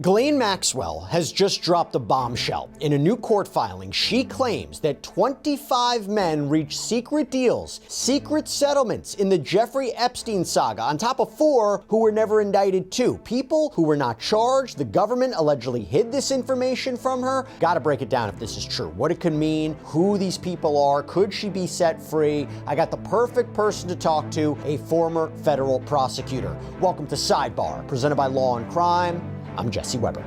Ghislaine Maxwell has just dropped a bombshell. In a new court filing, she claims that 25 men reached secret deals, secret settlements in the Jeffrey Epstein saga, on top of 4 who were never indicted too. People who were not charged. The government allegedly hid this information from her. Gotta break it down if this is true. What it could mean, who these people are, could she be set free? I got the perfect person to talk to, a former federal prosecutor. Welcome to Sidebar, presented by Law&Crime. I'm Jesse Weber.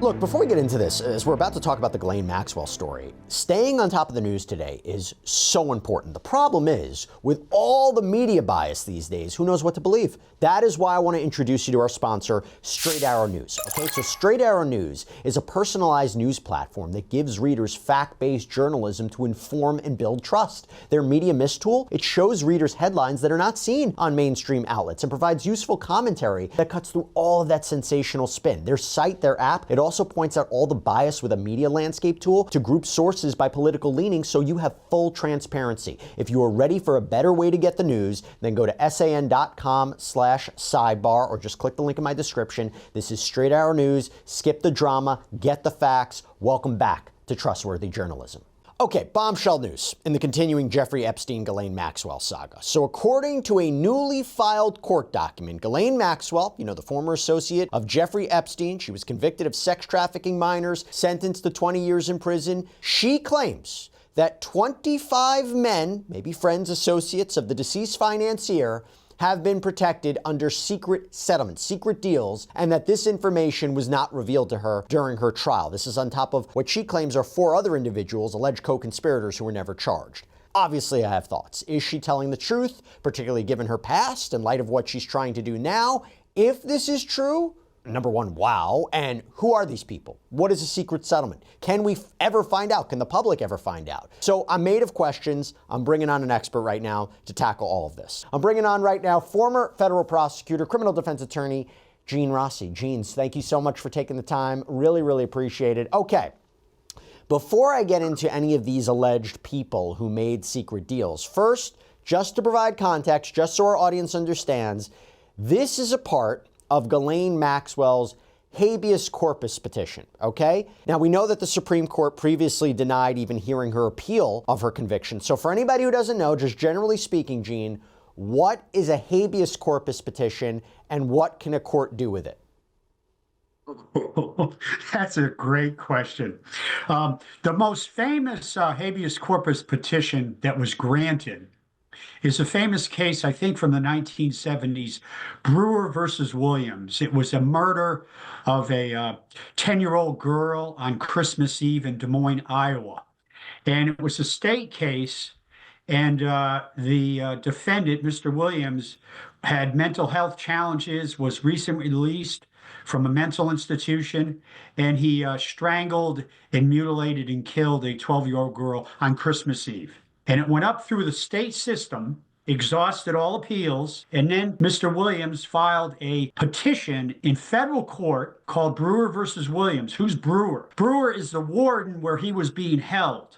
Look, before we get into this, as we're about to talk about the Ghislaine Maxwell story, staying on top of the news today is so important. The problem is, with all the media bias these days, who knows what to believe? That is why I want to introduce you to our sponsor, Straight Arrow News. Okay, so Straight Arrow News is a personalized news platform that gives readers fact-based journalism to inform and build trust. Their Media Mist tool, it shows readers headlines that are not seen on mainstream outlets and provides useful commentary that cuts through all of that sensational spin. Their site, their app, it also points out all the bias with a media landscape tool to group sources by political leaning, so you have full transparency. If you are ready for a better way to get the news, then go to san.com/sidebar or just click the link in my description. This is Straight Arrow News. Skip the drama, get the facts. Welcome back to trustworthy journalism. Okay, bombshell news in the continuing Jeffrey Epstein Ghislaine Maxwell saga. So according to a newly filed court document, Ghislaine Maxwell, the former associate of Jeffrey Epstein, she was convicted of sex trafficking minors, sentenced to 20 years in prison. She claims that 25 men, maybe friends, associates of the deceased financier, have been protected under secret settlements, secret deals, and that this information was not revealed to her during her trial. This is on top of what she claims are 4 other individuals, alleged co-conspirators, who were never charged. Obviously, I have thoughts. Is she telling the truth, particularly given her past, in light of what she's trying to do now? If this is true, number one, wow. And who are these people? What is a secret settlement? Can we ever find out? Can the public ever find out? So I'm made of questions. I'm bringing on an expert right now to tackle all of this. I'm bringing on right now former federal prosecutor, criminal defense attorney, Gene Rossi. Gene, thank you so much for taking the time. Really, really appreciate it. Okay. Before I get into any of these alleged people who made secret deals, first, just to provide context, just so our audience understands, this is a part of Ghislaine Maxwell's habeas corpus petition, okay? Now, we know that the Supreme Court previously denied even hearing her appeal of her conviction. So for anybody who doesn't know, just generally speaking, Gene, what is a habeas corpus petition and what can a court do with it? That's a great question. The most famous habeas corpus petition that was granted is a famous case, I think, from the 1970s, Brewer versus Williams. It was a murder of a 10-year-old girl on Christmas Eve in Des Moines, Iowa. And it was a state case, and the defendant, Mr. Williams, had mental health challenges, was recently released from a mental institution, and he strangled and mutilated and killed a 12-year-old girl on Christmas Eve. And it went up through the state system, exhausted all appeals, and then Mr. Williams filed a petition in federal court called Brewer versus Williams. Who's Brewer? Brewer is the warden where he was being held,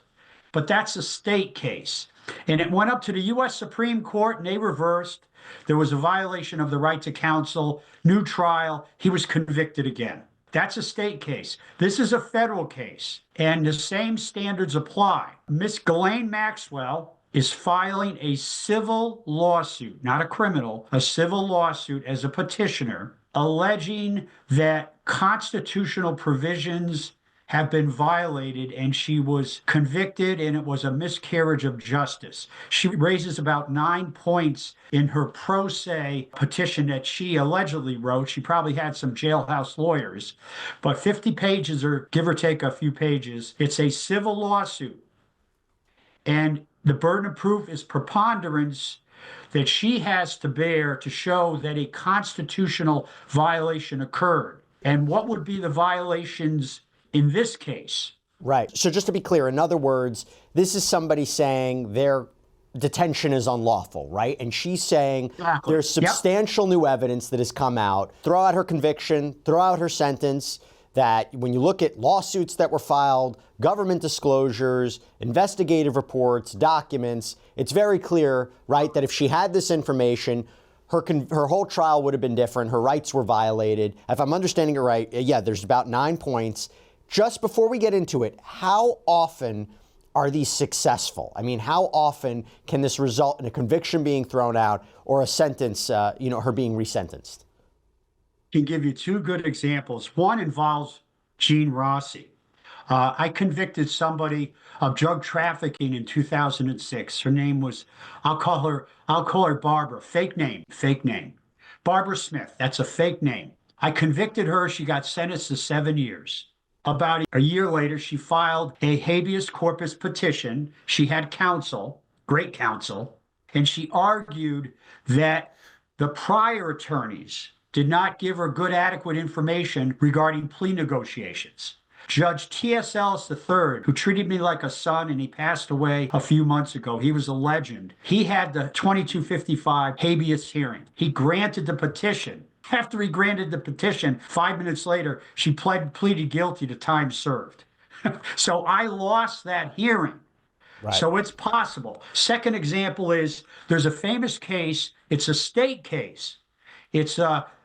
but that's a state case. And it went up to the U.S. Supreme Court, and they reversed. There was a violation of the right to counsel, new trial. He was convicted again. That's a state case. This is a federal case, and the same standards apply. Miss Ghislaine Maxwell is filing a civil lawsuit, not a criminal, a civil lawsuit as a petitioner, alleging that constitutional provisions have been violated, and she was convicted, and it was a miscarriage of justice. She raises about 9 points in her pro se petition that she allegedly wrote. She probably had some jailhouse lawyers, but 50 pages, or give or take a few pages. It's a civil lawsuit, and the burden of proof is preponderance that she has to bear to show that a constitutional violation occurred. And what would be the violations in this case? Right. So just to be clear, in other words, this is somebody saying their detention is unlawful, right? And she's saying there's substantial new evidence that has come out throughout her conviction, throughout her sentence, that when you look at lawsuits that were filed, government disclosures, investigative reports, documents, it's very clear, right, that if she had this information, her whole trial would have been different. Her rights were violated. If I'm understanding it right, yeah, there's about 9 points. Just before we get into it, how often are these successful? I mean, how often can this result in a conviction being thrown out or a sentence, her being resentenced? I can give you 2 good examples. One involves Gene Rossi. I convicted somebody of drug trafficking in 2006. Her name was, I'll call her Barbara. Fake name. Barbara Smith. That's a fake name. I convicted her. She got sentenced to 7 years. About a year later, she filed a habeas corpus petition. She had counsel, great counsel, and she argued that the prior attorneys did not give her good, adequate information regarding plea negotiations. Judge T.S. Ellis III, who treated me like a son, and he passed away a few months ago. He was a legend. He had the 2255 habeas hearing. He granted the petition. After he granted the petition, 5 minutes later, she pleaded guilty to time served. So I lost that hearing. Right. So it's possible. Second example is there's a famous case. It's a state case. It's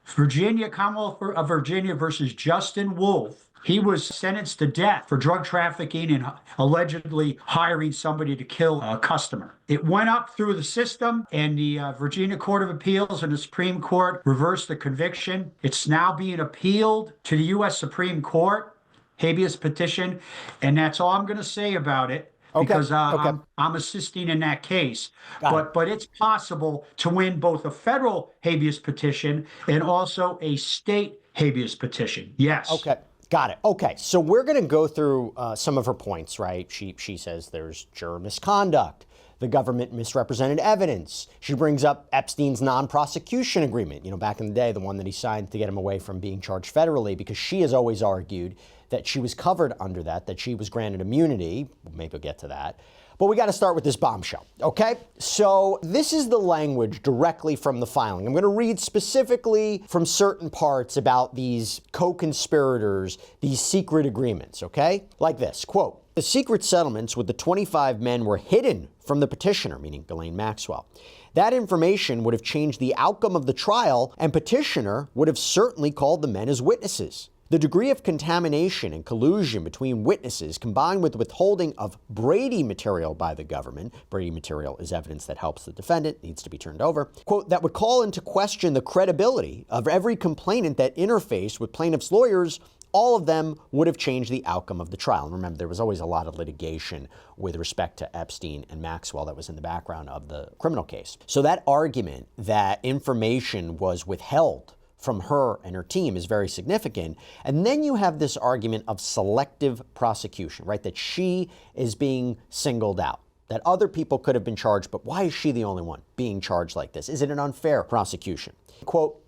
Virginia, Commonwealth of Virginia versus Justin Wolf. He was sentenced to death for drug trafficking and allegedly hiring somebody to kill a customer. It went up through the system, and the Virginia Court of Appeals and the Supreme Court reversed the conviction. It's now being appealed to the U.S. Supreme Court, habeas petition, and that's all I'm going to say about it. Okay. Because I'm assisting in that case. But it's possible to win both a federal habeas petition and also a state habeas petition. Yes. Okay. Got it. Okay, so we're going to go through some of her points, right? She says there's juror misconduct. The government misrepresented evidence. She brings up Epstein's non-prosecution agreement, back in the day, the one that he signed to get him away from being charged federally, because she has always argued that she was covered under that she was granted immunity. Maybe we'll get to that. But we got to start with this bombshell, okay? So this is the language directly from the filing. I'm going to read specifically from certain parts about these co-conspirators, these secret agreements, okay? Like this, quote, "The secret settlements with the 25 men were hidden from the petitioner," meaning Ghislaine Maxwell. "That information would have changed the outcome of the trial, and petitioner would have certainly called the men as witnesses. The degree of contamination and collusion between witnesses, combined with withholding of Brady material by the government — Brady material is evidence that helps the defendant, needs to be turned over — quote, "that would call into question the credibility of every complainant that interfaced with plaintiff's lawyers, all of them would have changed the outcome of the trial." And remember, there was always a lot of litigation with respect to Epstein and Maxwell that was in the background of the criminal case. So that argument that information was withheld from her and her team is very significant. And then you have this argument of selective prosecution, right? That she is being singled out, that other people could have been charged, but why is she the only one being charged like this? Is it an unfair prosecution? Quote,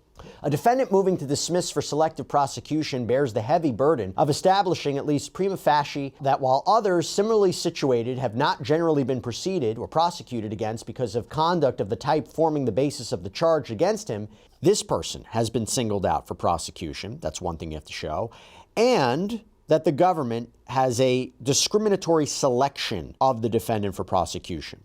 "A defendant moving to dismiss for selective prosecution bears the heavy burden of establishing at least prima facie that while others similarly situated have not generally been proceeded or prosecuted against because of conduct of the type forming the basis of the charge against him, this person has been singled out for prosecution." That's one thing you have to show. "And that the government has a discriminatory selection of the defendant for prosecution."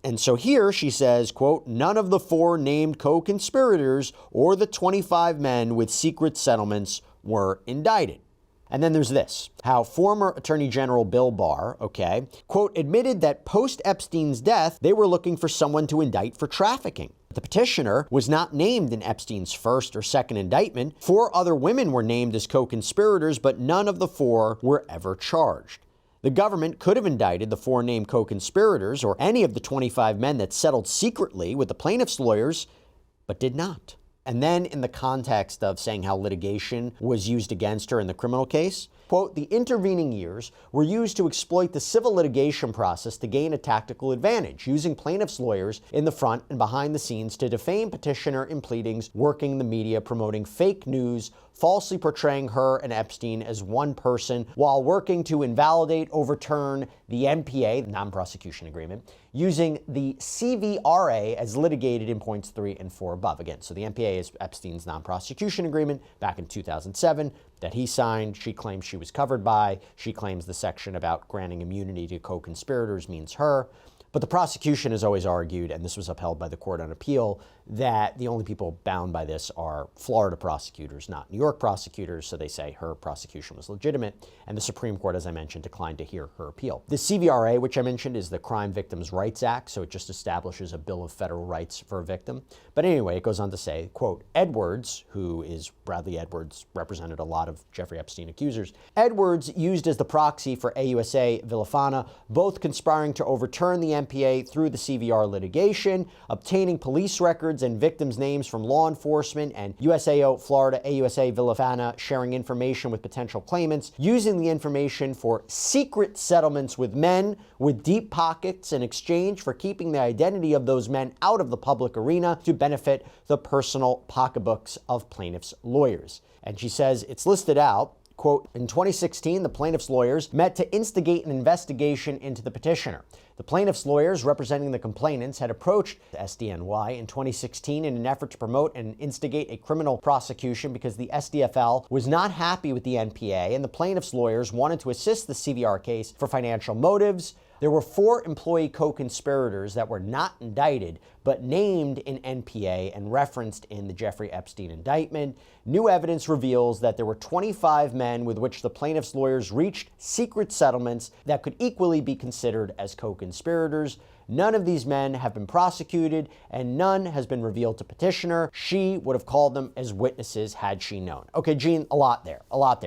And so here she says, quote, "None of the 4 named co-conspirators or the 25 men with secret settlements were indicted." And then there's this, how former Attorney General Bill Barr, okay, quote, "admitted that post-Epstein's death, they were looking for someone to indict for trafficking. The petitioner was not named in Epstein's first or second indictment. 4 other women were named as co-conspirators, but none of the 4 were ever charged. The government could have indicted the 4 named co-conspirators or any of the 25 men that settled secretly with the plaintiff's lawyers, but did not." And then in the context of saying how litigation was used against her in the criminal case, quote, "The intervening years were used to exploit the civil litigation process to gain a tactical advantage, using plaintiff's lawyers in the front and behind the scenes to defame petitioner in pleadings, working the media, promoting fake news, falsely portraying her and Epstein as one person, while working to invalidate, overturn the NPA, the non-prosecution agreement, using the CVRA as litigated in points 3 and 4 above." Again, so the NPA is Epstein's non-prosecution agreement back in 2007 that he signed. She claims she was covered by. She claims the section about granting immunity to co-conspirators means her. But the prosecution has always argued, and this was upheld by the court on appeal, that the only people bound by this are Florida prosecutors, not New York prosecutors. So they say her prosecution was legitimate. And the Supreme Court, as I mentioned, declined to hear her appeal. The CVRA, which I mentioned, is the Crime Victims' Rights Act. So it just establishes a Bill of Federal Rights for a victim. But anyway, it goes on to say, quote, Edwards, who is Bradley Edwards, represented a lot of Jeffrey Epstein accusers. Edwards used as the proxy for AUSA Villafana, both conspiring to overturn the MPA through the CVR litigation, obtaining police records and victims' names from law enforcement, and USAO Florida AUSA Villafana sharing information with potential claimants, using the information for secret settlements with men with deep pockets in exchange for keeping the identity of those men out of the public arena to benefit the personal pocketbooks of plaintiffs' lawyers. And she says it's listed out. Quote, in 2016, the plaintiff's lawyers met to instigate an investigation into the petitioner. The plaintiff's lawyers representing the complainants had approached SDNY in 2016 in an effort to promote and instigate a criminal prosecution because the SDFL was not happy with the NPA, and the plaintiff's lawyers wanted to assist the CVR case for financial motives. There were 4 employee co-conspirators that were not indicted, but named in NPA and referenced in the Jeffrey Epstein indictment. New evidence reveals that there were 25 men with which the plaintiff's lawyers reached secret settlements that could equally be considered as co-conspirators. None of these men have been prosecuted, and none has been revealed to petitioner. She would have called them as witnesses had she known. Okay, Gene, a lot there.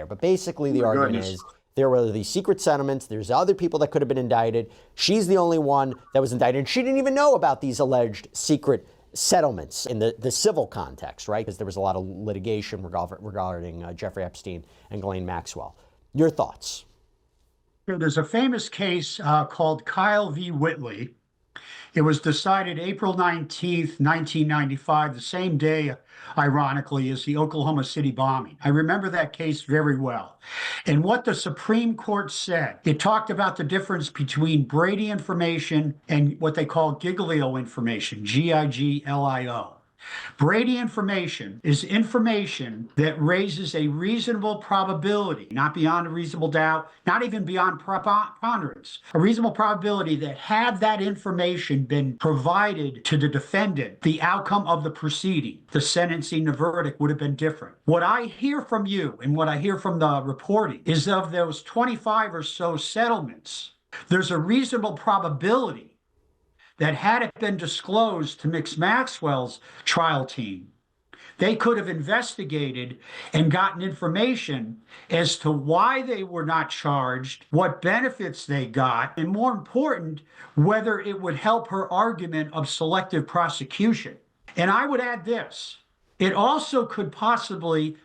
But basically the argument is, there were these secret settlements. There's other people that could have been indicted. She's the only one that was indicted. And she didn't even know about these alleged secret settlements in the civil context, right? Because there was a lot of litigation regarding Jeffrey Epstein and Ghislaine Maxwell. Your thoughts? There's a famous case called Kyle v. Whitley. It was decided April 19th, 1995, the same day, ironically, as the Oklahoma City bombing. I remember that case very well. And what the Supreme Court said, it talked about the difference between Brady information and what they call Giglio information, Giglio. Brady information is information that raises a reasonable probability, not beyond a reasonable doubt, not even beyond preponderance, a reasonable probability that had that information been provided to the defendant, the outcome of the proceeding, the sentencing, the verdict would have been different. What I hear from you and what I hear from the reporting is of those 25 or so settlements, there's a reasonable probability that had it been disclosed to Maxwell's trial team, they could have investigated and gotten information as to why they were not charged, what benefits they got, and more important, whether it would help her argument of selective prosecution. And I would add this. It also could possibly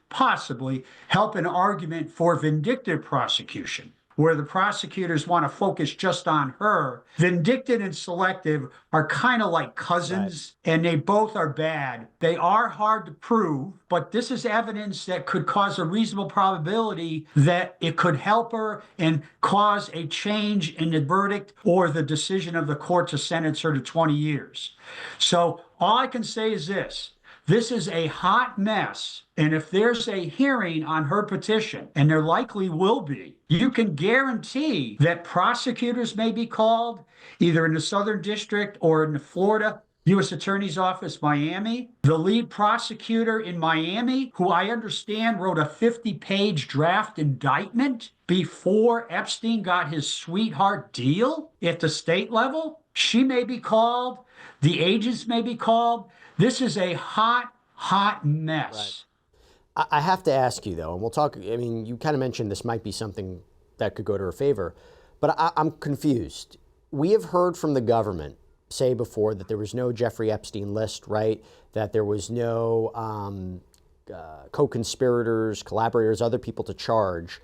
help an argument for vindictive prosecution, where the prosecutors want to focus just on her. Vindictive and selective are kind of like cousins, right, and they both are bad. They are hard to prove, but this is evidence that could cause a reasonable probability that it could help her and cause a change in the verdict or the decision of the court to sentence her to 20 years. So all I can say is this. This is a hot mess, and if there's a hearing on her petition, and there likely will be, you can guarantee that prosecutors may be called, either in the Southern District or in the Florida U.S. Attorney's Office, Miami. The lead prosecutor in Miami, who I understand wrote a 50-page draft indictment before Epstein got his sweetheart deal at the state level, she may be called. The agents may be called. This is a hot mess. Right. I have to ask you, though, and we'll talk, I mean, you kind of mentioned this might be something that could go to her favor, but I'm confused. We have heard from the government say before that there was no Jeffrey Epstein list, right? That there was no co-conspirators, collaborators, other people to charge.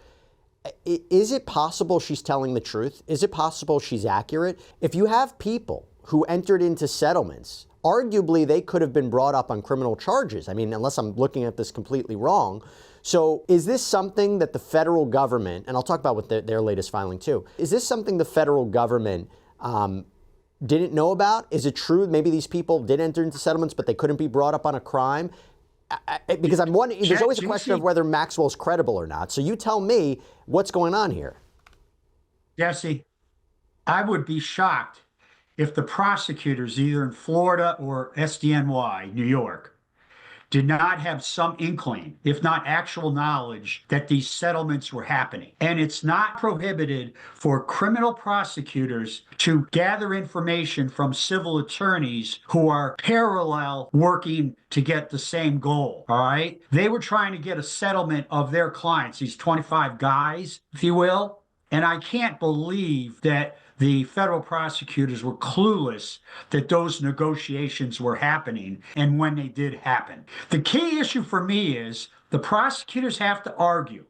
Is it possible she's telling the truth? Is it possible she's accurate? If you have people who entered into settlements, arguably they could have been brought up on criminal charges. I mean, unless I'm looking at this completely wrong. So is this something that the federal government, and I'll talk about with their latest filing too, is this something the federal government didn't know about? Is it true maybe these people did enter into settlements, but they couldn't be brought up on a crime? Because I'm wondering, there's always a question of whether Maxwell's credible or not. So you tell me what's going on here. Jesse, I would be shocked if the prosecutors, either in Florida or SDNY, New York, did not have some inkling, if not actual knowledge, that these settlements were happening. And it's not prohibited for criminal prosecutors to gather information from civil attorneys who are parallel working to get the same goal. All right. They were trying to get a settlement of their clients, these 25 guys, if you will. And I can't believe that the federal prosecutors were clueless that those negotiations were happening and when they did happen. The key issue for me is the prosecutors have to argue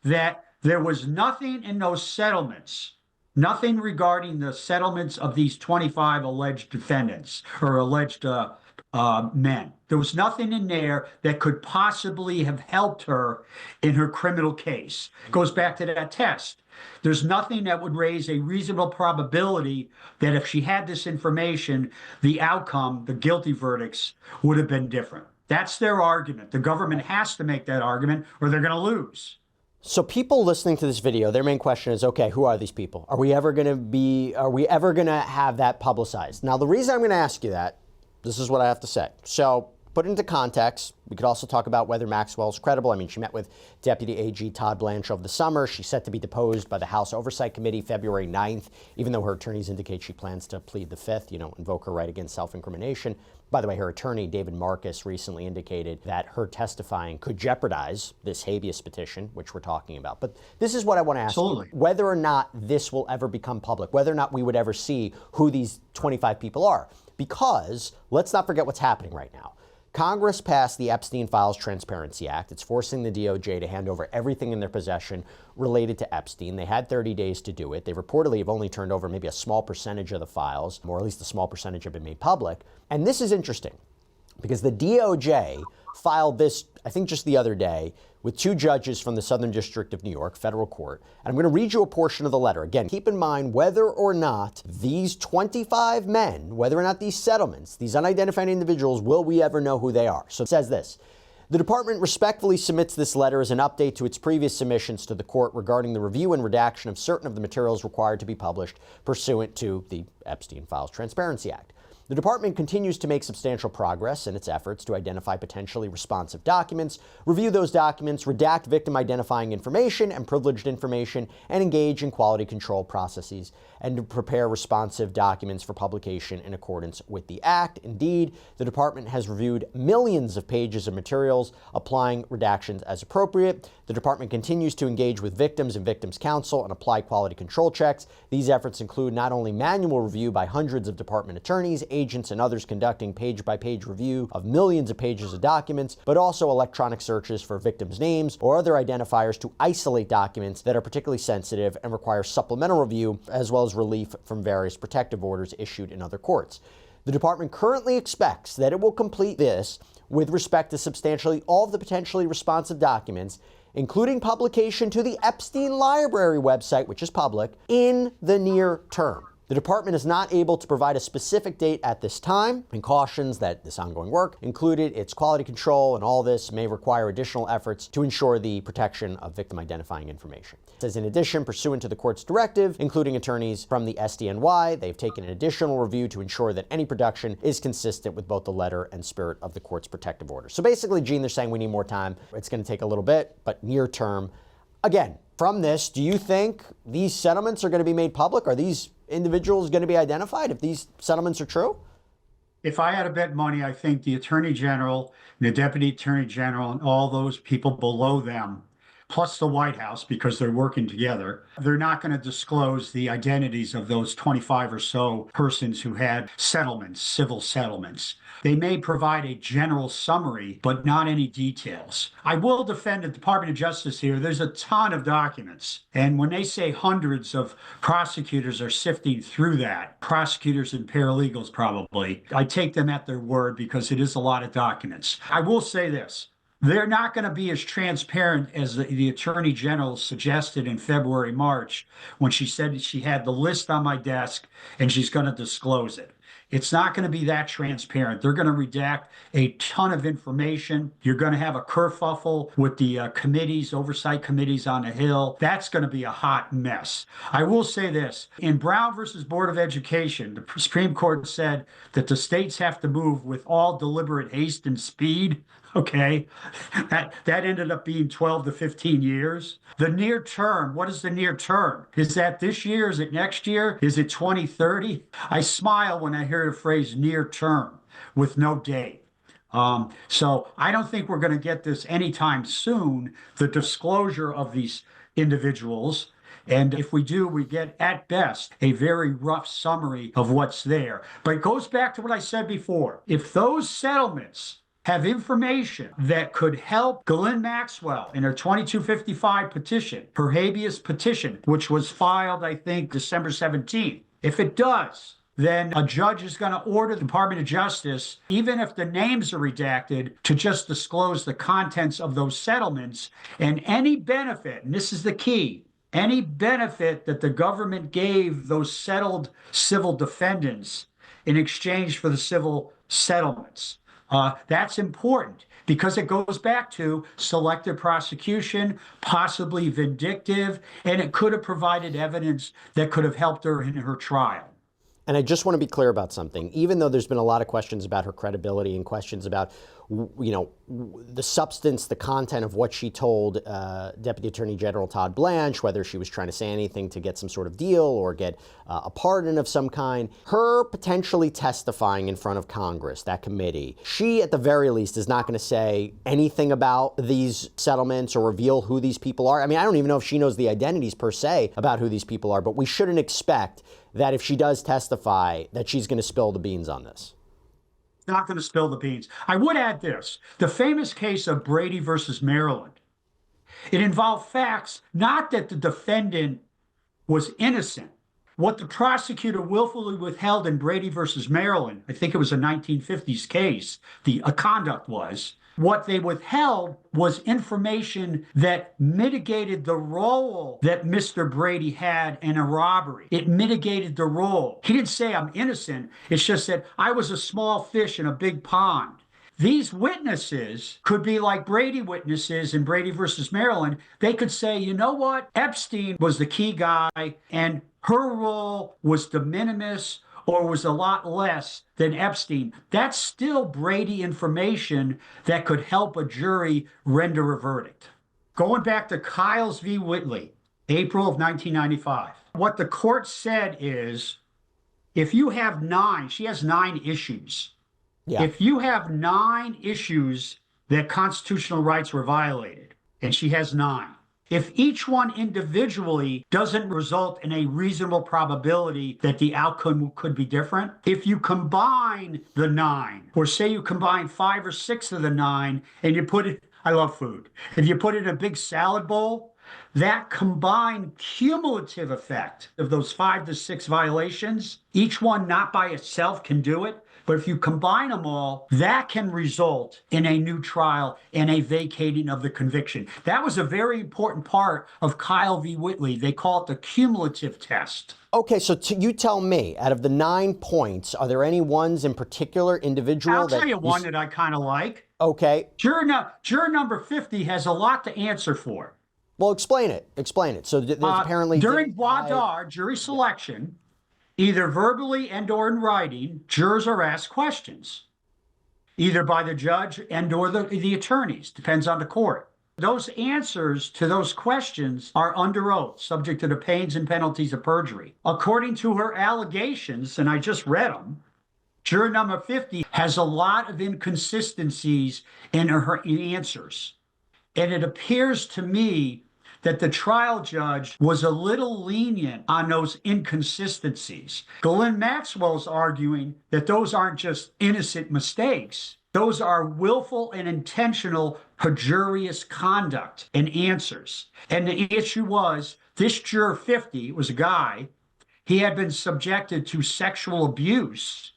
that there was nothing in those settlements, nothing regarding the settlements of these 25 alleged defendants or alleged men. There was nothing in there that could possibly have helped her in her criminal case. It goes back to that test. There's nothing that would raise a reasonable probability that if she had this information, the outcome, the guilty verdicts, would have been different. That's their argument. The government has to make that argument or they're going to lose. So people listening to this video, their main question is, okay, who are these people? Are we ever going to have that publicized? Now, the reason I'm going to ask you that, this is what I have to say. So put it into context. We could also talk about whether Maxwell's credible. I mean, she met with Deputy AG Todd Blanche over the summer. She's set to be deposed by the House Oversight Committee February 9th, even though her attorneys indicate she plans to plead the 5th, invoke her right against self-incrimination. By the way, her attorney, David Marcus, recently indicated that her testifying could jeopardize this habeas petition, which we're talking about. But this is what I want to ask you, whether or not this will ever become public, whether or not we would ever see who these 25 people are. Because let's not forget what's happening right now. Congress passed the Epstein Files Transparency Act. It's forcing the DOJ to hand over everything in their possession related to Epstein. They had 30 days to do it. They reportedly have only turned over maybe a small percentage of the files, or at least a small percentage have been made public. And this is interesting because the DOJ filed this, I think just the other day, with two judges from the Southern District of New York, federal court. And I'm going to read you a portion of the letter. Again, keep in mind whether or not these 25 men, whether or not these settlements, these unidentified individuals, will we ever know who they are? So it says this. The department respectfully submits this letter as an update to its previous submissions to the court regarding the review and redaction of certain of the materials required to be published pursuant to the Epstein Files Transparency Act. The department continues to make substantial progress in its efforts to identify potentially responsive documents, review those documents, redact victim-identifying information and privileged information, and engage in quality control processes, and to prepare responsive documents for publication in accordance with the Act. Indeed, the department has reviewed millions of pages of materials, applying redactions as appropriate. The department continues to engage with victims and victims' counsel and apply quality control checks. These efforts include not only manual review by hundreds of department attorneys, agents, and others conducting page-by-page review of millions of pages of documents, but also electronic searches for victims' names or other identifiers to isolate documents that are particularly sensitive and require supplemental review, as well as relief from various protective orders issued in other courts. The department currently expects that it will complete this with respect to substantially all of the potentially responsive documents, including publication to the Epstein Library website, which is public, in the near term. The department is not able to provide a specific date at this time and cautions that this ongoing work, included its quality control and all this, may require additional efforts to ensure the protection of victim identifying information. It says, in addition, pursuant to the court's directive, including attorneys from the SDNY, they've taken an additional review to ensure that any production is consistent with both the letter and spirit of the court's protective order. So basically, Gene, they're saying we need more time. It's going to take a little bit, but near term. Again, from this, do you think these settlements are going to be made public? Are these individuals going to be identified if these settlements are true? If I had to bet money, I think the Attorney General, the Deputy Attorney General, and all those people below them, plus the White House, because they're working together, they're not going to disclose the identities of those 25 or so persons who had settlements, civil settlements. They may provide a general summary, but not any details. I will defend the Department of Justice here. There's a ton of documents. And when they say hundreds of prosecutors are sifting through that, prosecutors and paralegals probably, I take them at their word because it is a lot of documents. I will say this. They're not going to be as transparent as the Attorney General suggested in February, March, when she said she had the list on my desk and she's going to disclose it. It's not going to be that transparent. They're going to redact a ton of information. You're going to have a kerfuffle with the committees, oversight committees on the Hill. That's going to be a hot mess. I will say this. In Brown versus Board of Education, the Supreme Court said that the states have to move with all deliberate haste and speed. Okay, that ended up being 12 to 15 years. The near term, what is the near term? Is that this year? Is it next year? Is it 2030? I smile when I hear the phrase near term with no date. So I don't think we're going to get this anytime soon, the disclosure of these individuals. And if we do, we get at best a very rough summary of what's there. But it goes back to what I said before. If those settlements have information that could help Ghislaine Maxwell in her 2255 petition, her habeas petition, which was filed, I think, December 17th. If it does, then a judge is going to order the Department of Justice, even if the names are redacted, to just disclose the contents of those settlements and any benefit, and this is the key, any benefit that the government gave those settled civil defendants in exchange for the civil settlements. That's important because it goes back to selective prosecution, possibly vindictive, and it could have provided evidence that could have helped her in her trial. And I just want to be clear about something. Even though there's been a lot of questions about her credibility and questions about, the substance, the content of what she told Deputy Attorney General Todd Blanche, whether she was trying to say anything to get some sort of deal or get a pardon of some kind, her potentially testifying in front of Congress, that committee, she at the very least is not going to say anything about these settlements or reveal who these people are. I mean, I don't even know if she knows the identities per se about who these people are, but we shouldn't expect that if she does testify that she's going to spill the beans on this. Not going to spill the beans. I would add this. The famous case of Brady versus Maryland. It involved facts, not that the defendant was innocent. What the prosecutor willfully withheld in Brady versus Maryland, I think it was a 1950s case, the conduct was, what they withheld was information that mitigated the role that Mr. Brady had in a robbery. It mitigated the role. He didn't say I'm innocent. It's just that I was a small fish in a big pond. These witnesses could be like Brady witnesses in Brady versus Maryland. They could say, you know what? Epstein was the key guy and her role was de minimis or was a lot less than Epstein. That's still Brady information that could help a jury render a verdict. Going back to Kiles v. Whitley, April of 1995. What the court said is, if you have she has 9 issues. Yeah. If you have 9 issues that constitutional rights were violated, and she has 9, if each one individually doesn't result in a reasonable probability that the outcome could be different, if you combine the 9, or say you combine 5 or 6 of the 9, and you put it, I love food, if you put it in a big salad bowl, that combined cumulative effect of those 5 to 6 violations, each one not by itself can do it, but if you combine them all, that can result in a new trial and a vacating of the conviction. That was a very important part of Kyle v. Whitley. They call it the cumulative test. Okay, so you tell me, out of the 9 points, are there any ones in particular, individual? I'll tell you one that I kind of like. Okay. Juror number 50 has a lot to answer for. Well, explain it. Explain it. So there's apparently... During voir dire, jury selection, either verbally and or in writing, jurors are asked questions, either by the judge and or the attorneys, depends on the court. Those answers to those questions are under oath, subject to the pains and penalties of perjury. According to her allegations, and I just read them, juror number 50 has a lot of inconsistencies in her answers. And it appears to me that the trial judge was a little lenient on those inconsistencies. Ghislaine Maxwell's arguing that those aren't just innocent mistakes. Those are willful and intentional perjurious conduct and answers. And the issue was, this juror 50 was a guy, he had been subjected to sexual abuse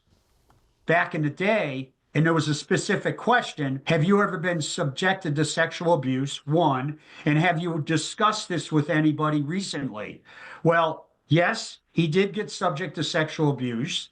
back in the day. And there was a specific question, have you ever been subjected to sexual abuse? 1, and have you discussed this with anybody recently? Well, yes, he did get subject to sexual abuse.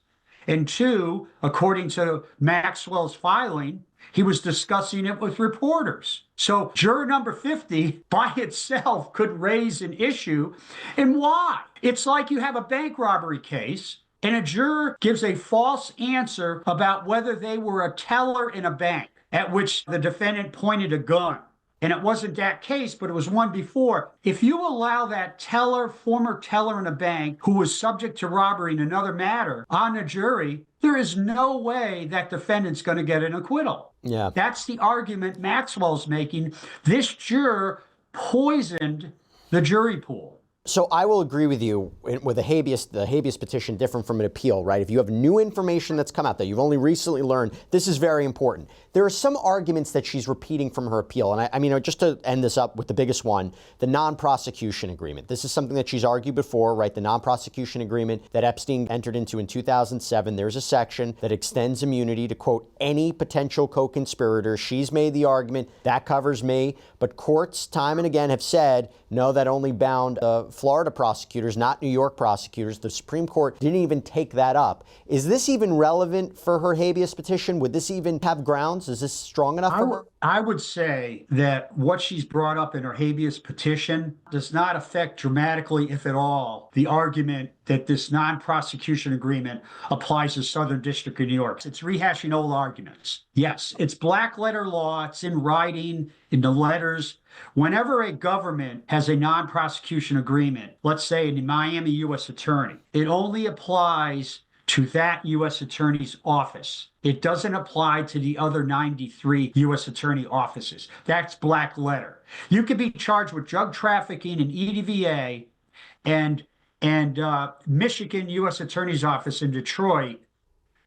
And two, according to Maxwell's filing, he was discussing it with reporters. So juror number 50 by itself could raise an issue. And why? It's like you have a bank robbery case and a juror gives a false answer about whether they were a teller in a bank, at which the defendant pointed a gun. And it wasn't that case, but it was one before. If you allow that teller, former teller in a bank who was subject to robbery in another matter on a jury, there is no way that defendant's going to get an acquittal. Yeah. That's the argument Maxwell's making. This juror poisoned the jury pool. So I will agree with you with the habeas petition different from an appeal, right? If you have new information that's come out that you've only recently learned, this is very important. There are some arguments that she's repeating from her appeal. And I mean, just to end this up with the biggest one, the non-prosecution agreement. This is something that she's argued before, right? The non-prosecution agreement that Epstein entered into in 2007. There's a section that extends immunity to, quote, any potential co-conspirator. She's made the argument that covers me. But courts time and again have said, no, that only bound Florida prosecutors, not New York prosecutors. The Supreme Court didn't even take that up. Is this even relevant for her habeas petition? Would this even have grounds? Is this strong enough for her? I would say that what she's brought up in her habeas petition does not affect dramatically, if at all, the argument that this non-prosecution agreement applies to Southern District of New York. It's rehashing old arguments. Yes, it's black letter law. It's in writing, in the letters. Whenever a government has a non-prosecution agreement, let's say in the Miami U.S. Attorney, it only applies to that U.S. Attorney's office. It doesn't apply to the other 93 U.S. Attorney offices. That's black letter. You could be charged with drug trafficking in EDVA and Michigan U.S. Attorney's Office in Detroit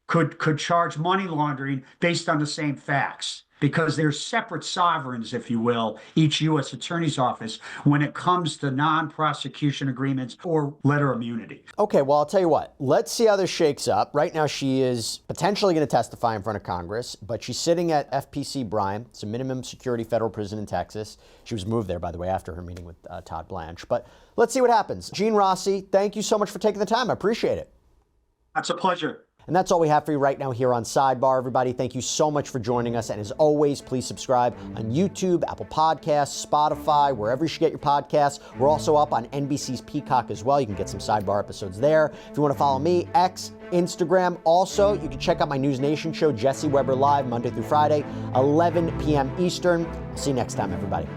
could charge money laundering based on the same facts, because they're separate sovereigns, if you will, each U.S. Attorney's Office, when it comes to non-prosecution agreements or letter immunity. Okay, well, I'll tell you what. Let's see how this shakes up. Right now, she is potentially going to testify in front of Congress, but she's sitting at FPC Bryan. It's a minimum security federal prison in Texas. She was moved there, by the way, after her meeting with Todd Blanche. But let's see what happens. Gene Rossi, thank you so much for taking the time. I appreciate it. That's a pleasure. And that's all we have for you right now here on Sidebar. Everybody, thank you so much for joining us. And as always, please subscribe on YouTube, Apple Podcasts, Spotify, wherever you should get your podcasts. We're also up on NBC's Peacock as well. You can get some Sidebar episodes there. If you want to follow me, X, Instagram. Also, you can check out my News Nation show, Jesse Weber Live, Monday through Friday, 11 p.m. Eastern. See you next time, everybody.